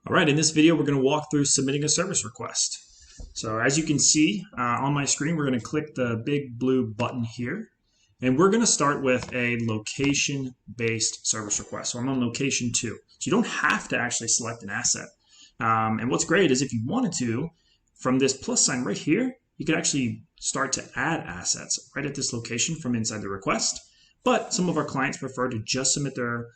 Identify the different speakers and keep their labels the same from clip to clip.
Speaker 1: All right, in this video, we're going to walk through submitting a service request. So as you can see on my screen, we're going to click the big blue button here. And we're going to start with a location-based service request. So I'm on location 2. So you don't have to actually select an asset. And what's great is if you wanted to, from this plus sign right here, you could actually start to add assets right at this location from inside the request. But some of our clients prefer to just submit their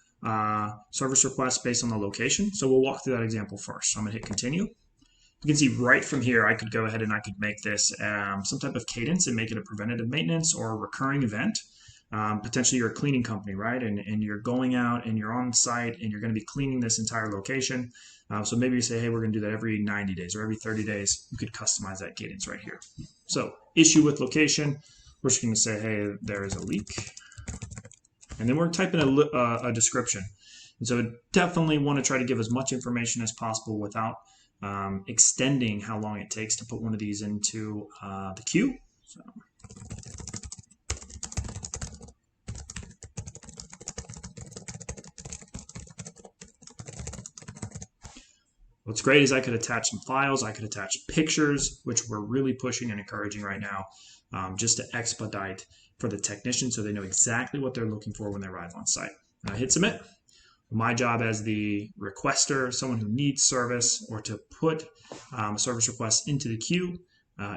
Speaker 1: service request based on the location. So we'll walk through that example first. So I'm going to hit continue. You can see right from here, I could go ahead and I could make this some type of cadence and make it a preventative maintenance or a recurring event. Potentially you're a cleaning company, right? And you're going out and you're on site and you're going to be cleaning this entire location. So maybe you say, hey, we're going to do that every 90 days or every 30 days. You could customize that cadence right here. So issue with location, we're just going to say, hey, there is a leak. And then we're typing a description. And so definitely want to try to give as much information as possible without extending how long it takes to put one of these into the queue. So. What's great is I could attach some files, I could attach pictures, which we're really pushing and encouraging right now, just to expedite for the technician so they know exactly what they're looking for when they arrive on site. And I hit submit. My job as the requester, someone who needs service or to put a service request into the queue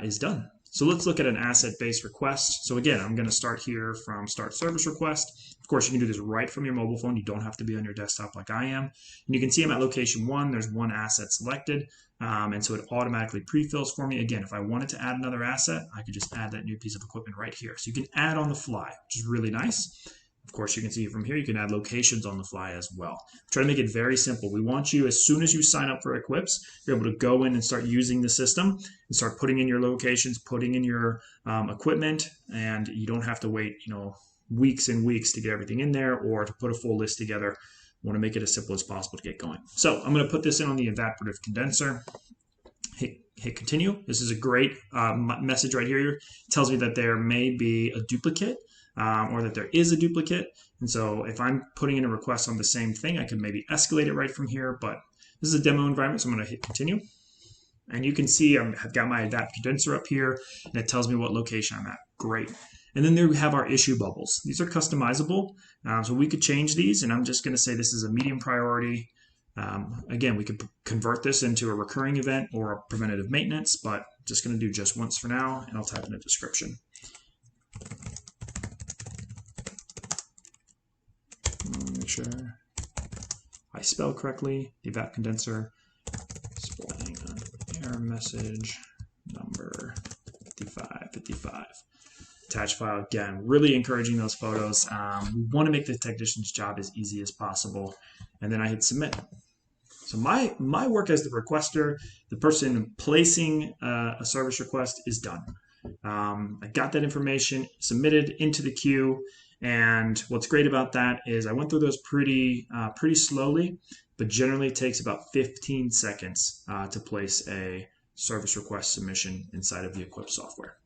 Speaker 1: is done. So let's look at an asset-based request. So again, I'm going to start here from start service request. Of course, you can do this right from your mobile phone. You don't have to be on your desktop like I am. And you can see I'm at location 1. There's one asset selected. And so it automatically pre-fills for me. Again, if I wanted to add another asset, I could just add that new piece of equipment right here. So you can add on the fly, which is really nice. Of course, you can see from here, you can add locations on the fly as well. Try to make it very simple. We want you, as soon as you sign up for Eclipse, you're able to go in and start using the system and start putting in your locations, putting in your equipment, and you don't have to wait, weeks and weeks to get everything in there or to put a full list together. We want to make it as simple as possible to get going. So I'm going to put this in on the evaporative condenser. Hit continue. This is a great message right here. It tells me that there may be a duplicate. Or that there is a duplicate. And so if I'm putting in a request on the same thing, I can maybe escalate it right from here. But this is a demo environment, so I'm going to hit continue. And you can see I've got my adapt condenser up here, and it tells me what location I'm at. Great. And then there we have our issue bubbles. These are customizable, so we could change these, and I'm just going to say this is a medium priority. Again, we could convert this into a recurring event or a preventative maintenance, but just going to do just once for now, and I'll type in a description. Make sure I spell correctly. The evap condenser displaying an error message number 5555. Attach file again. Really encouraging those photos. We want to make the technician's job as easy as possible. And then I hit submit. So my work as the requester, the person placing a service request, is done. I got that information submitted into the queue. And what's great about that is I went through those pretty slowly, but generally it takes about 15 seconds to place a service request submission inside of the Eclipse software.